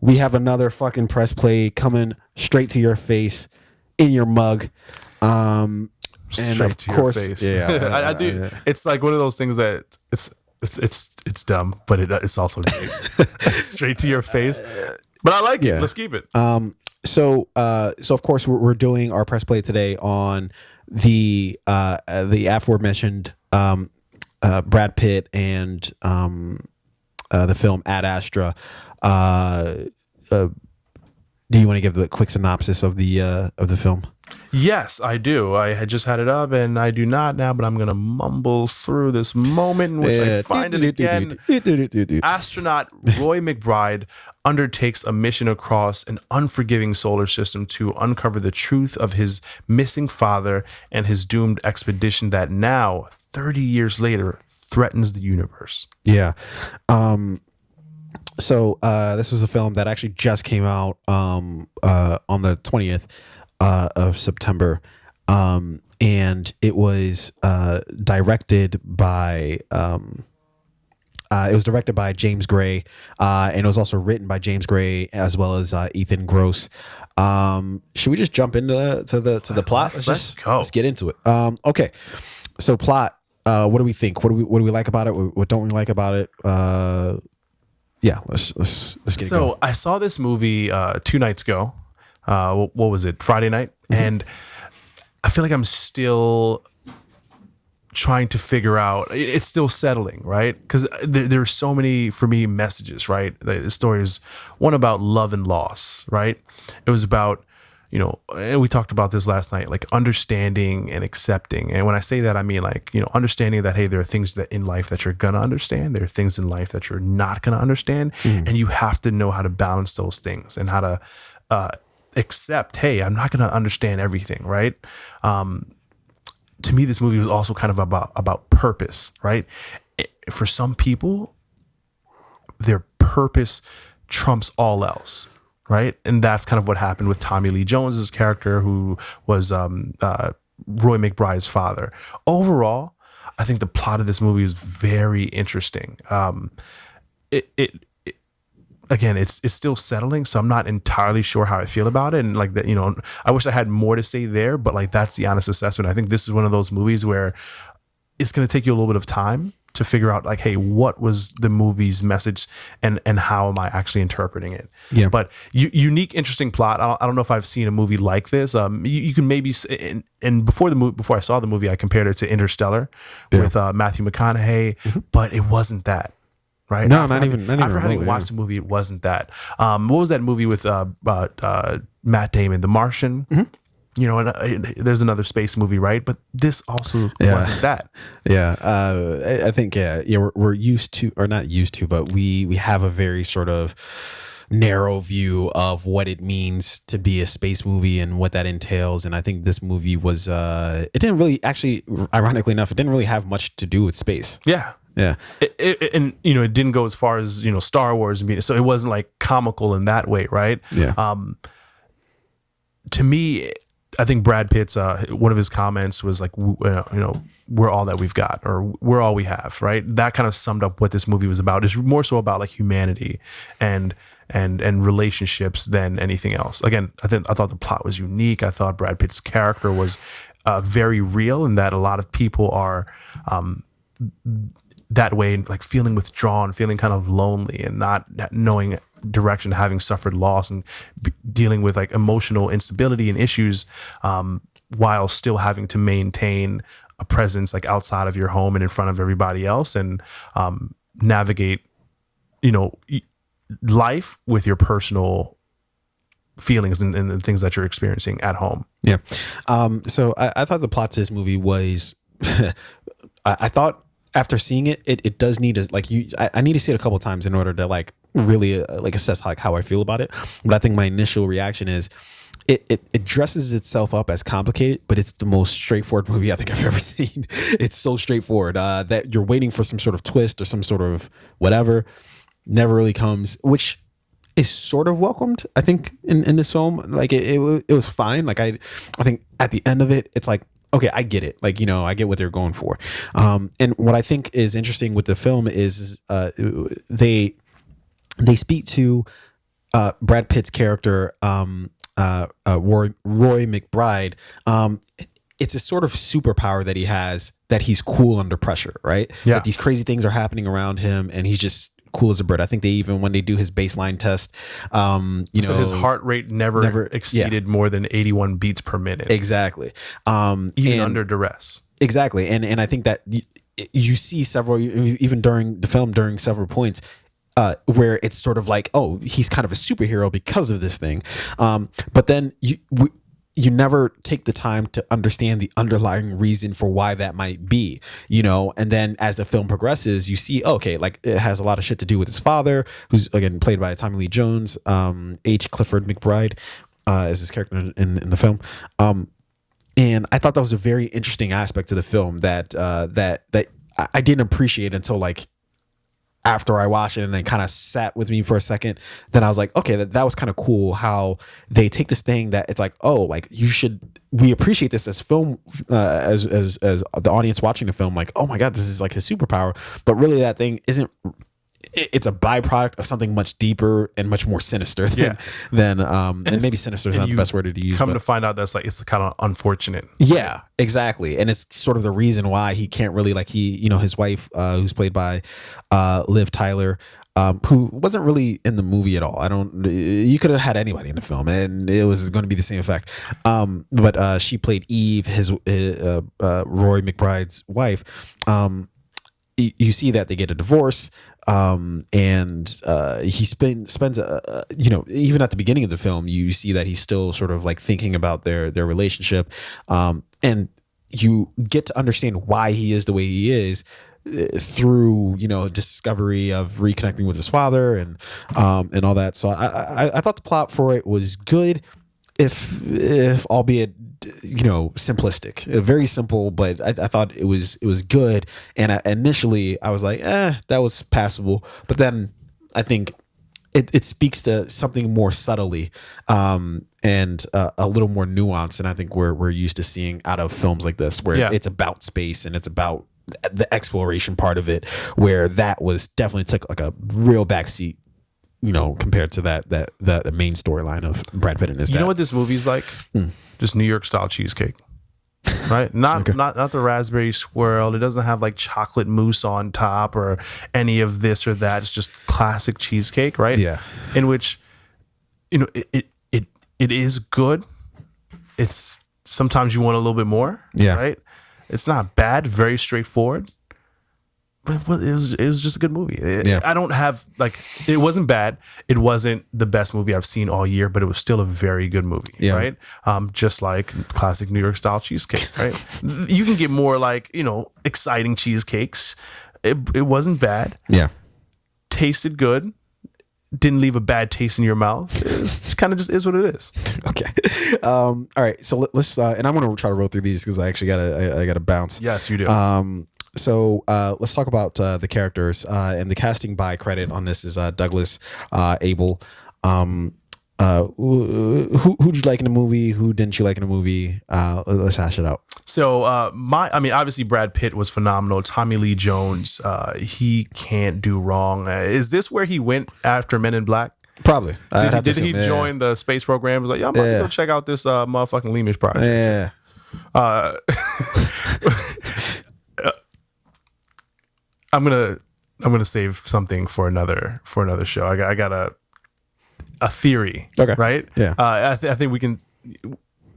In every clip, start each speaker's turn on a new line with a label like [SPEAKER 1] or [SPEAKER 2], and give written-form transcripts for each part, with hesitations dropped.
[SPEAKER 1] we have another fucking press play coming straight to your face in your mug. And
[SPEAKER 2] straight
[SPEAKER 1] of
[SPEAKER 2] to
[SPEAKER 1] course,
[SPEAKER 2] your face.
[SPEAKER 1] yeah,
[SPEAKER 2] I do. It's like one of those things that it's dumb, but it's also great. Straight to your face. But I like it. Let's keep it.
[SPEAKER 1] So of course we're doing our press play today on the aforementioned Brad Pitt and the film Ad Astra. Do you want to give the quick synopsis of the film?
[SPEAKER 2] Yes, I do. I had just had it up, and I do not now, but I'm going to mumble through this moment in which I find it again. Astronaut Roy McBride undertakes a mission across an unforgiving solar system to uncover the truth of his missing father and his doomed expedition that now, 30 years later, threatens the universe.
[SPEAKER 1] Yeah. So this was a film that actually just came out on the 20th of September, and it was directed by James Gray, and it was also written by James Gray as well as Ethan Gross. Should we just jump into the plot?
[SPEAKER 2] Let's go.
[SPEAKER 1] Let's get into it. Okay, so plot. What do we think? What do we like about it? What don't we like about it? Yeah, let's get it going.
[SPEAKER 2] So I saw this movie 2 nights ago. What was it? Friday night. Mm-hmm. And I feel like I'm still trying to figure out, it's still settling, right? Because there are so many, for me, messages, right? The story is one about love and loss, right? It was about, and we talked about this last night, like understanding and accepting. And when I say that, I mean like, understanding that, hey, there are things that in life that you're going to understand. There are things in life that you're not going to understand. Mm. And you have to know how to balance those things and how to accept, hey, I'm not going to understand everything, right? To me, this movie was also kind of about purpose, right? For some people, their purpose trumps all else, right? And that's kind of what happened with Tommy Lee Jones's character, who was Roy McBride's father. Overall, I think the plot of this movie is very interesting. Again, it's still settling, so I'm not entirely sure how I feel about it. And like that, I wish I had more to say there, but like that's the honest assessment. I think this is one of those movies where it's going to take you a little bit of time to figure out like, hey, what was the movie's message and how am I actually interpreting it? Yeah. But unique, interesting plot. I don't know if I've seen a movie like this. You can maybe, and before I saw the movie, I compared it to Interstellar with Matthew McConaughey, but it wasn't that. Right?
[SPEAKER 1] No,
[SPEAKER 2] after having
[SPEAKER 1] really,
[SPEAKER 2] watched the movie, it wasn't that. What was that movie with Matt Damon, The Martian? Mm-hmm. And there's another space movie, right? But this also wasn't that.
[SPEAKER 1] Yeah, I think we're used to, or not used to, but we have a very sort of narrow view of what it means to be a space movie and what that entails. And I think this movie was it didn't really, actually, ironically enough, it didn't really have much to do with space.
[SPEAKER 2] Yeah.
[SPEAKER 1] Yeah.
[SPEAKER 2] And it didn't go as far as, Star Wars and so it wasn't like comical in that way, right?
[SPEAKER 1] Yeah.
[SPEAKER 2] To me, I think Brad Pitt's one of his comments was like, we're all that we've got, or we're all we have, right? That kind of summed up what this movie was about. It's more so about like humanity and relationships than anything else. Again, I thought the plot was unique. I thought Brad Pitt's character was very real, and that a lot of people are that way, like feeling withdrawn, feeling kind of lonely and not knowing direction, having suffered loss and dealing with like emotional instability and issues, while still having to maintain a presence like outside of your home and in front of everybody else, and navigate, life with your personal feelings and the things that you're experiencing at home.
[SPEAKER 1] Yeah. So I thought the plot to this movie was, I thought, after seeing it, it does need to I need to see it a couple of times in order to like really assess like how I feel about it. But I think my initial reaction is it dresses itself up as complicated, but it's the most straightforward movie I think I've ever seen. It's so straightforward that you're waiting for some sort of twist or some sort of whatever, never really comes, which is sort of welcomed, I think, in this film. Like it was fine. Like I think at the end of it, it's like, okay, I get it. Like, I get what they're going for. And what I think is interesting with the film is they speak to Brad Pitt's character, Roy McBride, it's a sort of superpower that he has, that he's cool under pressure, right?
[SPEAKER 2] Yeah.
[SPEAKER 1] That these crazy things are happening around him and he's just cool as a bird. I think they even, when they do his baseline test,
[SPEAKER 2] So his heart rate never exceeded more than 81 beats per minute.
[SPEAKER 1] Exactly.
[SPEAKER 2] Even under duress.
[SPEAKER 1] Exactly. And I think that you see several, even during the film, during several points, where it's sort of like, oh, he's kind of a superhero because of this thing. But then you never take the time to understand the underlying reason for why that might be, and then as the film progresses, you see, okay, like it has a lot of shit to do with his father, who's again played by Tommy Lee Jones. H. Clifford McBride is his character in the film. And I thought that was a very interesting aspect to the film that I didn't appreciate until like after I watched it, and then kind of sat with me for a second. Then I was like, okay, that was kind of cool how they take this thing that it's like, oh, like we appreciate this as film, as the audience watching the film, like, oh my God, this is like his superpower. But really that thing isn't, it's a byproduct of something much deeper and much more sinister than and maybe sinister is not the best word to use.
[SPEAKER 2] To find out that's like, it's kind of unfortunate.
[SPEAKER 1] Yeah, exactly. And it's sort of the reason why he can't really, like, his wife, who's played by Liv Tyler, who wasn't really in the movie at all. You could have had anybody in the film and it was going to be the same effect. But she played Eve, Roy McBride's wife. You see that they get a divorce, and he spends even at the beginning of the film, you see that he's still sort of like thinking about their relationship, and you get to understand why he is the way he is through discovery of reconnecting with his father and all that. So I thought the plot for it was good, if albeit simplistic, very simple, but I thought it was good. And initially I was like, that was passable, but then I think it speaks to something more subtly, and a little more nuance than I think we're used to seeing out of films like this, where it's about space and it's about the exploration part of it, where that was definitely took like a real backseat, compared to the main storyline of Brad Pitt and his dad.
[SPEAKER 2] You know what this movie's like? Just New York style cheesecake, right? Not the raspberry swirl. It doesn't have like chocolate mousse on top or any of this or that. It's just classic cheesecake, right?
[SPEAKER 1] Yeah.
[SPEAKER 2] In which, it is good. It's sometimes you want a little bit more.
[SPEAKER 1] Yeah.
[SPEAKER 2] Right. It's not bad. Very straightforward. But it was just a good movie. I don't have it wasn't bad. It wasn't the best movie I've seen all year, but it was still a very good movie, right? Just like classic New York style cheesecake, right? You can get more exciting cheesecakes. It wasn't bad.
[SPEAKER 1] Yeah,
[SPEAKER 2] tasted good. Didn't leave a bad taste in your mouth. It's kind of just is what it is.
[SPEAKER 1] Okay. All right. So let's and I'm gonna try to roll through these because I actually I gotta bounce.
[SPEAKER 2] Yes, you do.
[SPEAKER 1] So let's talk about the characters, and the casting by credit on this is Douglas Abel. Who'd you like in the movie? Who didn't you like in the movie? Let's hash it out.
[SPEAKER 2] So obviously Brad Pitt was phenomenal. Tommy Lee Jones, he can't do wrong. Is this where he went after Men in Black?
[SPEAKER 1] Probably.
[SPEAKER 2] Did he join the space program? He was like, I'm about to go check out this motherfucking Leamish project.
[SPEAKER 1] Yeah.
[SPEAKER 2] I'm gonna save something for another show. I got a theory.
[SPEAKER 1] Okay.
[SPEAKER 2] Right.
[SPEAKER 1] Yeah.
[SPEAKER 2] I think we can,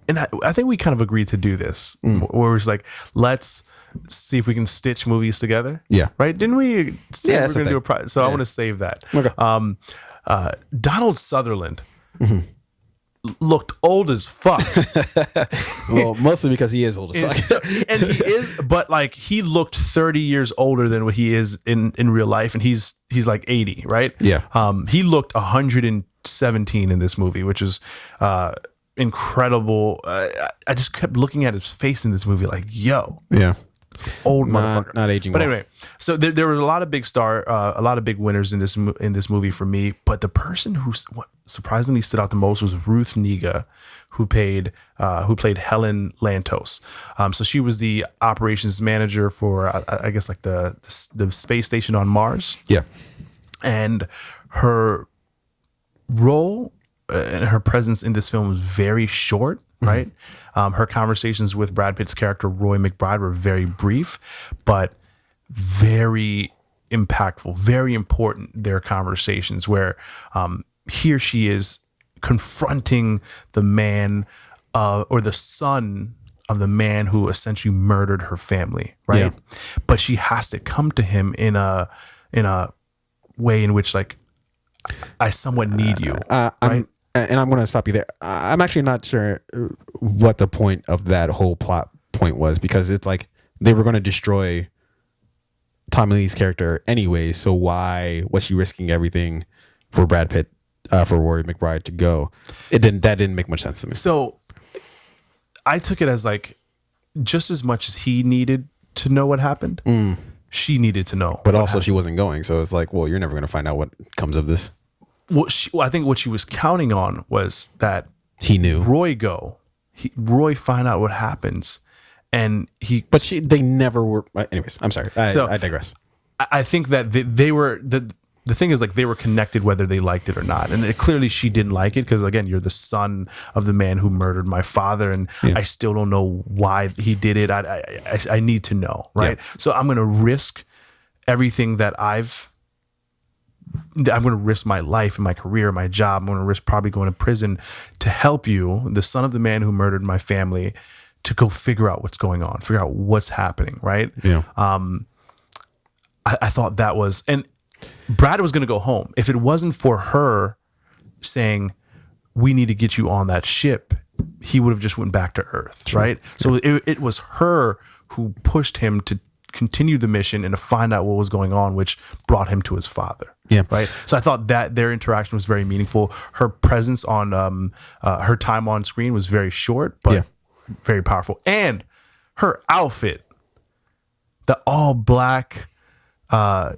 [SPEAKER 2] and I think we kind of agreed to do this. Where it's like, let's see if we can stitch movies together.
[SPEAKER 1] Yeah.
[SPEAKER 2] Right. Didn't we?
[SPEAKER 1] Yeah.
[SPEAKER 2] We're gonna do a so I want to save that.
[SPEAKER 1] Okay.
[SPEAKER 2] Donald Sutherland. Looked old as fuck.
[SPEAKER 1] Well, mostly because he is old as fuck.
[SPEAKER 2] And he is, but he looked 30 years older than what he is in real life, and he's like 80, right?
[SPEAKER 1] Yeah.
[SPEAKER 2] He looked 117 in this movie, which is incredible. I just kept looking at his face in this movie like, yo, old motherfucker,
[SPEAKER 1] not aging.
[SPEAKER 2] But
[SPEAKER 1] well.
[SPEAKER 2] anyway, so there were a lot of big winners in this movie for me. But the person who surprisingly stood out the most was Ruth Negga, who played Helen Lantos. So she was the operations manager for I guess like the space station on Mars.
[SPEAKER 1] Yeah,
[SPEAKER 2] and her role and her presence in this film was very short, right? Her conversations with Brad Pitt's character, Roy McBride, were very brief, but very impactful, very important. Their conversations where here she is confronting the man or the son of the man who essentially murdered her family, right? Yeah. But she has to come to him in a way in which, like, I somewhat need you, right?
[SPEAKER 1] I'm going to stop you there. I'm actually not sure what the point of that whole plot point was, because it's like they were going to destroy Tommy Lee's character anyway. So why was she risking everything for Brad Pitt, for Rory McBride to go? That didn't make much sense to me.
[SPEAKER 2] So I took it as like, just as much as he needed to know what happened, she needed to know.
[SPEAKER 1] But also she wasn't going. So it's like, well, you're never going to find out what comes of this.
[SPEAKER 2] Well, I think what she was counting on was that
[SPEAKER 1] he knew
[SPEAKER 2] Roy find out what happens, and
[SPEAKER 1] they never were. Anyways, I'm sorry. I digress.
[SPEAKER 2] I think that they were the thing is, like, they were connected whether they liked it or not, and clearly she didn't like it because, again, you're the son of the man who murdered my father, and I still don't know why he did it. I need to know, right? Yeah. So I'm going to risk everything that I'm going to risk my life and my career, my job. I'm going to risk probably going to prison to help you, the son of the man who murdered my family, to go figure out what's going on, figure out what's happening, right?
[SPEAKER 1] Yeah.
[SPEAKER 2] I thought that was, and Brad was going to go home. If it wasn't for her saying, we need to get you on that ship, he would have just went back to Earth, right? So it was her who pushed him to continue the mission and to find out what was going on, which brought him to his father.
[SPEAKER 1] Yeah.
[SPEAKER 2] Right. So I thought that their interaction was very meaningful. Her presence on her time on screen was very short, but very powerful. And her outfit, the all black, the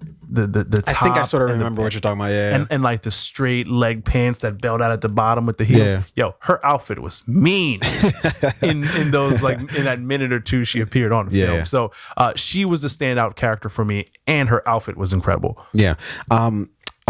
[SPEAKER 2] top.
[SPEAKER 1] I think I sort of remember what you're talking about. Yeah.
[SPEAKER 2] And like the straight leg pants that belled out at the bottom with the heels. Yeah. Yo, her outfit was mean in those, like, in that minute or two she appeared on the film.
[SPEAKER 1] Yeah.
[SPEAKER 2] So she was the standout character for me, and her outfit was incredible.
[SPEAKER 1] Yeah.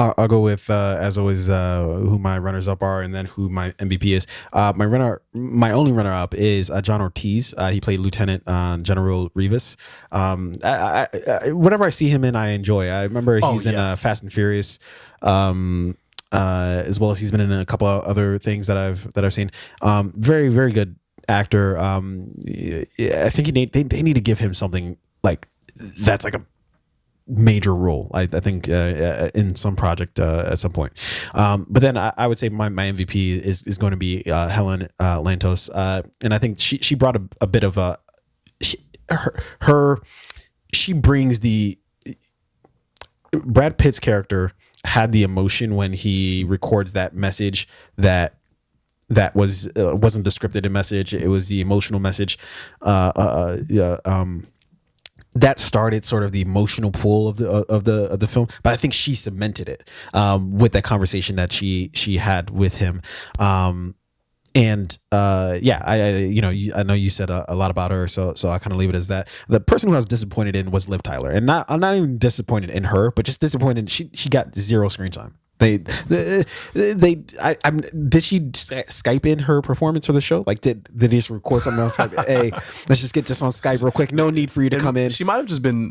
[SPEAKER 1] I'll go with, as always, who my runners up are, and then who my MVP is. My only runner up is John Ortiz. He played Lieutenant General Rivas. Whatever I see him in, I enjoy. I remember he's in Fast and Furious, as well as he's been in a couple of other things that I've seen. Very, very good actor. I think they need to give him something like that's like a major role, I think, in some project at some point. But then I would say my MVP is going to be Helen Lantos, and I think she brought a bit of she brings the Brad Pitt's character had the emotion when he records that message that wasn't the scripted message. It was the emotional message. That started sort of the emotional pull of the film, but I think she cemented it with that conversation that she had with him. I know you said a lot about her, so I kind of leave it as that. The person who I was disappointed in was Liv Tyler, and I'm not even disappointed in her, but just disappointed she got zero screen time. Did she Skype in her performance for the show? Like, did they just record something else? Like, hey, let's just get this on Skype real quick. No need for you to come in.
[SPEAKER 2] She might have just been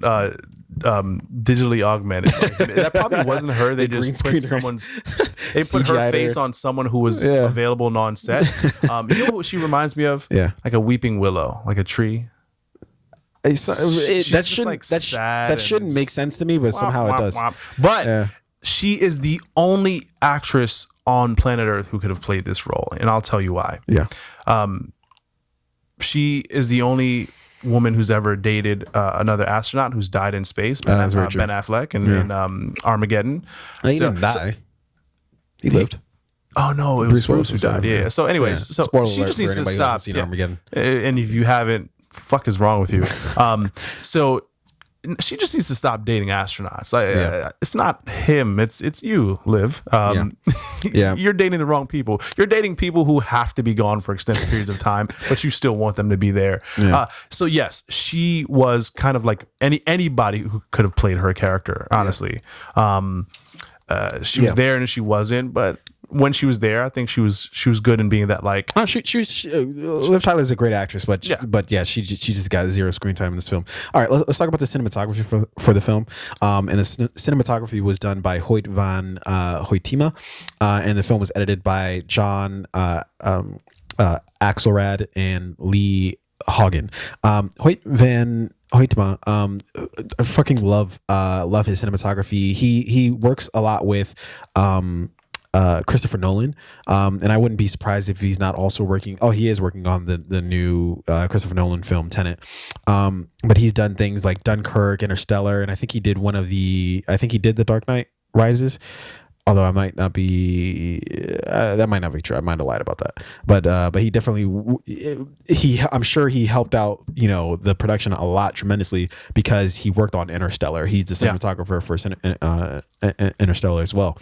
[SPEAKER 2] digitally augmented. Like, that probably wasn't her. They just put her face on someone who was available and on set. You know what she reminds me of?
[SPEAKER 1] Yeah,
[SPEAKER 2] like a weeping willow, like a tree.
[SPEAKER 1] That shouldn't make sense to me, but somehow it does.
[SPEAKER 2] But she is the only actress on planet Earth who could have played this role, and I'll tell you why.
[SPEAKER 1] Yeah.
[SPEAKER 2] She is the only woman who's ever dated another astronaut who's died in space, Ben Affleck, in Armageddon.
[SPEAKER 1] He didn't die. He lived.
[SPEAKER 2] Oh no, it was Bruce who died. Yeah. So anyways, so she just needs to stop.
[SPEAKER 1] Armageddon.
[SPEAKER 2] And if you haven't, fuck is wrong with you? So she just needs to stop dating astronauts. It's not him. It's you, Liv. You're dating the wrong people. You're dating people who have to be gone for extended periods of time, but you still want them to be there. Yeah. So yes, she was kind of like anybody who could have played her character, honestly. She was there and she wasn't, but when she was there, I think she was good in being that like.
[SPEAKER 1] Liv Tyler is a great actress, but yeah, she just got zero screen time in this film. All right, let's talk about the cinematography for the film. And the cinematography was done by Hoyt van Hoytema, and the film was edited by John Axelrad and Lee Hagen. Hoyt van Hoytema, I fucking love his cinematography. He works a lot with Christopher Nolan, and I wouldn't be surprised if he's not also working. Oh, he is working on the new Christopher Nolan film Tenet. But he's done things like Dunkirk, Interstellar, and I think he did The Dark Knight Rises. Although I might not be, that might not be true. I might have lied about that. But he definitely, I'm sure he helped out, the production a lot tremendously because he worked on Interstellar. He's the cinematographer for Interstellar as well.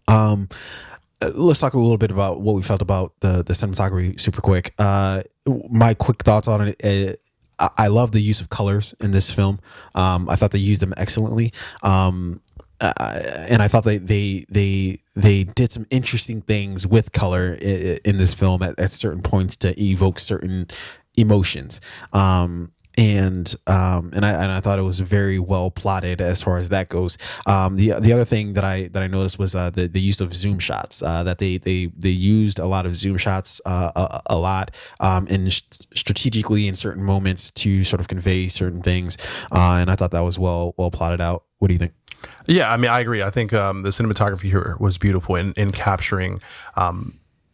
[SPEAKER 1] Let's talk a little bit about what we felt about the cinematography super quick. My quick thoughts on it. I love the use of colors in this film. I thought they used them excellently. And I thought they did some interesting things with color in this film at certain points to evoke certain emotions. And I thought it was very well plotted as far as that goes. The other thing that I noticed was the use of zoom shots. That they used a lot of zoom shots a lot and strategically in certain moments to sort of convey certain things. And I thought that was well plotted out. What do you think?
[SPEAKER 2] Yeah, I mean, I agree. I think the cinematography here was beautiful in capturing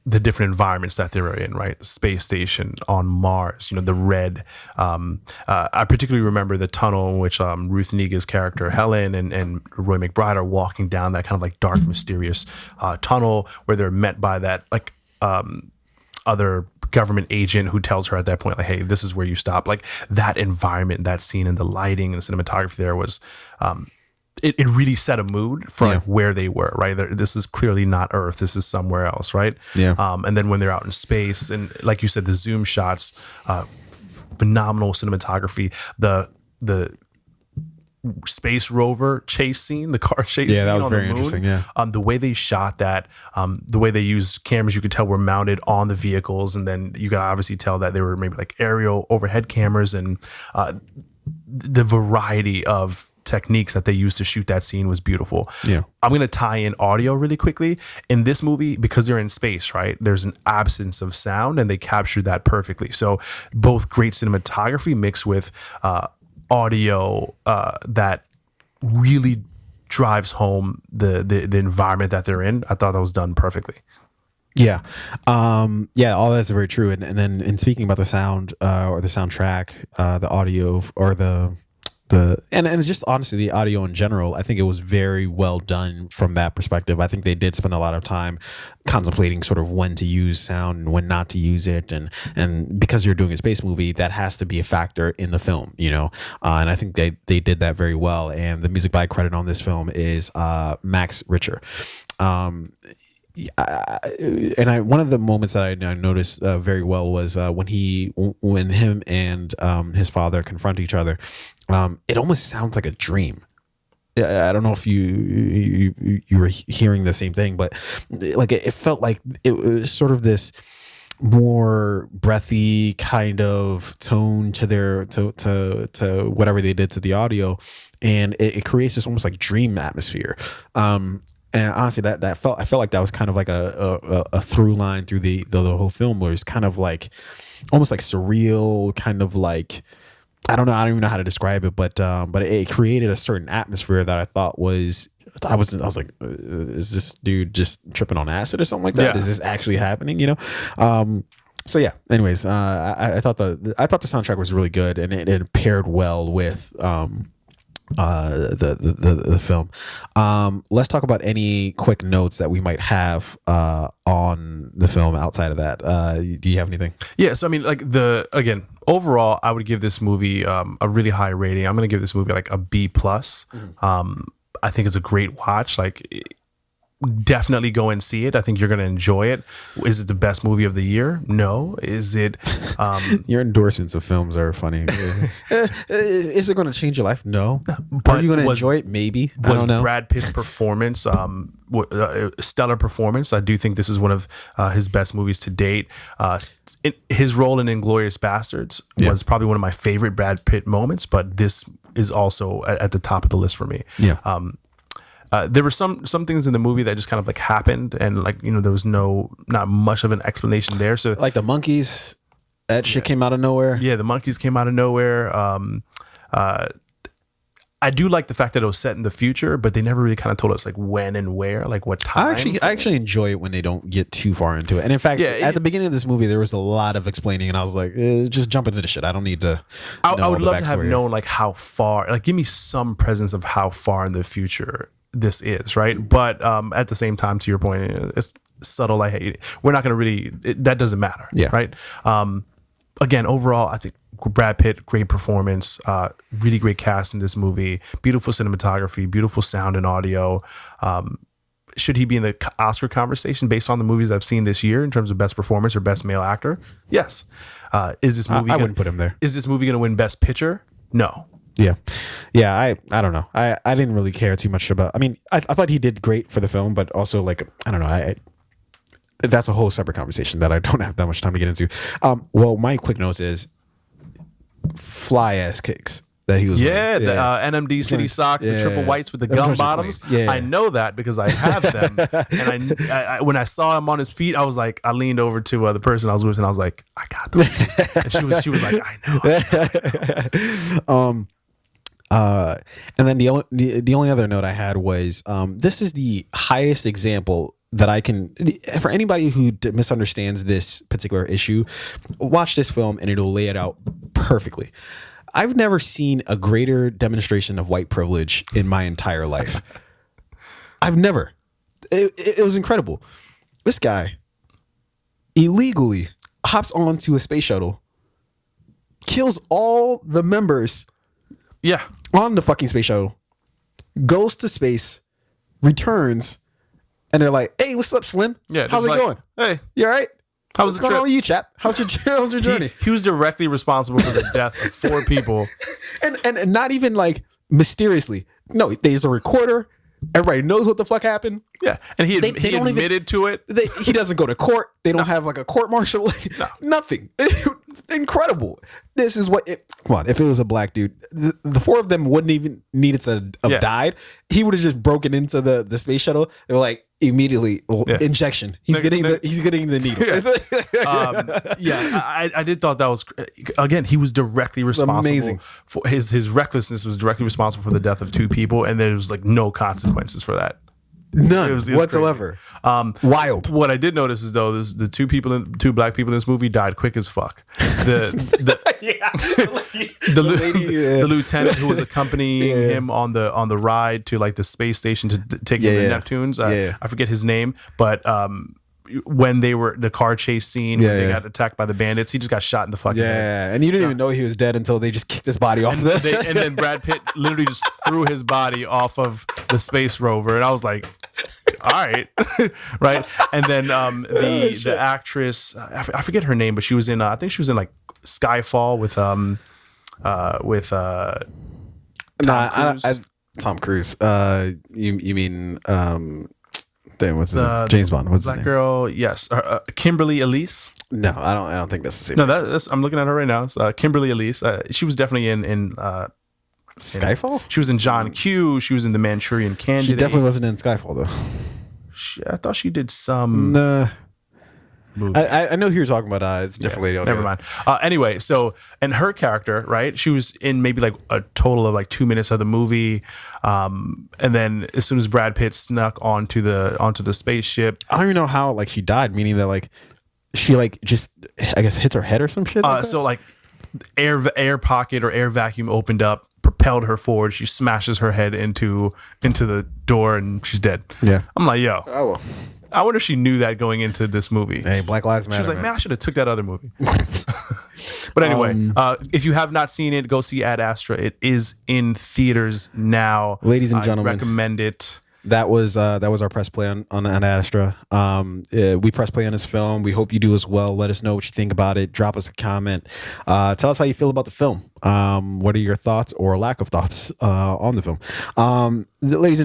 [SPEAKER 2] the different environments that they were in, right? Space station, on Mars, the red. I particularly remember the tunnel in which Ruth Negga's character, Helen, and Roy McBride are walking down that kind of like dark, mysterious tunnel where they're met by that like other government agent who tells her at that point, like, hey, this is where you stop. Like that environment, that scene and the lighting and the cinematography there was... It really set a mood for like where they were, right? This is clearly not Earth. This is somewhere else, right?
[SPEAKER 1] Yeah.
[SPEAKER 2] And then when they're out in space, and like you said, the zoom shots, phenomenal cinematography. The space rover chase scene, the car chase scene
[SPEAKER 1] that was
[SPEAKER 2] on
[SPEAKER 1] very
[SPEAKER 2] the moon.
[SPEAKER 1] interesting. Yeah.
[SPEAKER 2] The way they shot that, the way they used cameras, you could tell were mounted on the vehicles, and then you could obviously tell that they were maybe like aerial overhead cameras, and the variety of techniques that they used to shoot that scene was beautiful.
[SPEAKER 1] Yeah.
[SPEAKER 2] I'm going to tie in audio really quickly. In this movie, because they're in space, right? There's an absence of sound and they captured that perfectly. So both great cinematography mixed with audio that really drives home the environment that they're in. I thought that was done perfectly.
[SPEAKER 1] Yeah. All that's very true. And then in speaking about the sound or the soundtrack, the audio or and just honestly the audio in general, I think it was very well done from that perspective. I think they did spend a lot of time contemplating sort of when to use sound and when not to use it, and because you're doing a space movie, that has to be a factor in the film, and I think they did that very well. And the music by credit on this film is Max Richter. One of the moments that I noticed very well was when him and his father confront each other. It almost sounds like a dream. I don't know if you were hearing the same thing, but like it felt like it was sort of this more breathy kind of tone to their to whatever they did to the audio, and it creates this almost like dream atmosphere. And honestly, I felt like that was kind of like a through line through the whole film, where it's kind of like almost like surreal, kind of like I don't even know how to describe it, but it created a certain atmosphere that I thought was I was like, is this dude just tripping on acid or something like that? Yeah. Is this actually happening? So yeah. Anyways, I thought the soundtrack was really good, and it paired well with the film. Let's talk about any quick notes that we might have on the film outside of that. Do you have anything?
[SPEAKER 2] Yeah, so I mean, like overall, I would give this movie a really high rating. I'm going to give this movie like a B+. I think it's a great watch. Like definitely go and see it. I think you're going to enjoy it. Is it the best movie of the year? No. Is it?
[SPEAKER 1] Your endorsements of films are funny. Is it going to change your life? No.
[SPEAKER 2] But
[SPEAKER 1] are you going to enjoy it? Maybe. I don't know.
[SPEAKER 2] Brad Pitt's performance, stellar performance. I do think this is one of his best movies to date. His role in Inglourious Bastards was probably one of my favorite Brad Pitt moments, but this is also at the top of the list for me.
[SPEAKER 1] Yeah.
[SPEAKER 2] There were some things in the movie that just kind of like happened, and like, you know, there was not much of an explanation there. So
[SPEAKER 1] like the monkeys, that shit came out of nowhere.
[SPEAKER 2] Yeah, the monkeys came out of nowhere. I do like the fact that it was set in the future, but they never really kind of told us like when and where, like what time.
[SPEAKER 1] I actually enjoy it when they don't get too far into it. And in fact, at the beginning of this movie, there was a lot of explaining, and I was like, just jump into the shit. I don't need to.
[SPEAKER 2] I would love to have known like how far. Like, give me some presence of how far in the future this is, right? But at the same time, to your point, it's subtle. I hate it. We're not going to really. That doesn't matter, right? Again, overall, I think Brad Pitt, great performance, really great cast in this movie, beautiful cinematography, beautiful sound and audio. Should he be in the Oscar conversation based on the movies I've seen this year in terms of best performance or best male actor? Yes. Is this movie?
[SPEAKER 1] I wouldn't put him there.
[SPEAKER 2] Is this movie going to win best picture? No.
[SPEAKER 1] Yeah. I don't know. I didn't really care too much about. I mean, I thought he did great for the film, but also like I don't know. That's a whole separate conversation that I don't have that much time to get into. Well, my quick notes is fly ass kicks that he was
[SPEAKER 2] wearing. The NMD City socks, the triple whites with the gum bottoms. I know that because I have them. And I when I saw him on his feet, I was like, I leaned over to the person I was with, and I was like, I got those. And she was like, I know.
[SPEAKER 1] And then the only other note I had was this is the highest example that I can, for anybody who misunderstands this particular issue, watch this film and it'll lay it out perfectly. I've never seen a greater demonstration of white privilege in my entire life. I've never. It was incredible. This guy illegally hops onto a space shuttle, kills all the members on the fucking space shuttle, goes to space, returns, and they're like, "Hey, what's up, Slim? How's it going?
[SPEAKER 2] Hey,
[SPEAKER 1] you all right?
[SPEAKER 2] What's
[SPEAKER 1] going on with you, chap? How's your journey?"
[SPEAKER 2] He was directly responsible for the death of 4 people,
[SPEAKER 1] and not even like mysteriously. No, there's a recorder. Everybody knows what the fuck happened.
[SPEAKER 2] Yeah, and he admitted to it.
[SPEAKER 1] He doesn't go to court. They don't have like a court martial. Nothing. Incredible. This is what. Come on, if it was a black dude, the 4 of them wouldn't even needed to have died. He would have just broken into the space shuttle. They were like immediately injection. He's getting the needle.
[SPEAKER 2] I did thought that was again. He was directly responsible.
[SPEAKER 1] Amazing.
[SPEAKER 2] For his recklessness was directly responsible for the death of 2 people, and there was like no consequences for that.
[SPEAKER 1] None it was whatsoever. Wild.
[SPEAKER 2] What I did notice is though, the 2 black people in this movie died quick as fuck. The lieutenant who was accompanying him on the ride to like the space station to take him to Neptune's. I forget his name, but when they were the car chase scene when they got attacked by the bandits, he just got shot in the fucking head.
[SPEAKER 1] And you didn't even know he was dead until they just kicked his body off.
[SPEAKER 2] And then Brad Pitt literally just threw his body off of the space rover, and I was like, all right. Right. And then the actress, I forget her name, but she was in I think she was in like Skyfall with
[SPEAKER 1] Tom Cruise. You mean what's his name? James Bond. What's his name?
[SPEAKER 2] Girl? Yes, Kimberly Elise.
[SPEAKER 1] No, I don't think that's the same.
[SPEAKER 2] No, that's I'm looking at her right now. It's Kimberly Elise. She was definitely in
[SPEAKER 1] Skyfall.
[SPEAKER 2] She was in John Q. She was in The Manchurian Candidate.
[SPEAKER 1] She definitely wasn't in Skyfall though.
[SPEAKER 2] I thought she did some.
[SPEAKER 1] Nah. I know who you're talking about. It's a different lady.
[SPEAKER 2] Never mind. Anyway, so and her character, right? She was in maybe like a total of like 2 minutes of the movie, and then as soon as Brad Pitt snuck onto the spaceship,
[SPEAKER 1] I don't even know how like she died. Meaning that like she like just I guess hits her head or some shit.
[SPEAKER 2] So like air pocket or air vacuum opened up, propelled her forward. She smashes her head into the door, and she's dead.
[SPEAKER 1] Yeah,
[SPEAKER 2] I'm like, yo.
[SPEAKER 1] Oh well.
[SPEAKER 2] I wonder if she knew that going into this movie.
[SPEAKER 1] Hey, Black Lives Matter.
[SPEAKER 2] She was like, man, I should have took that other movie. But anyway, if you have not seen it, go see Ad Astra. It is in theaters now.
[SPEAKER 1] Ladies and gentlemen.
[SPEAKER 2] I recommend it.
[SPEAKER 1] that was our press play on Astra. We press play on this film. We hope you do as well. Let us know what you think about it. Drop us a comment. Tell us how you feel about the film. What are your thoughts or lack of thoughts on the film? Ladies and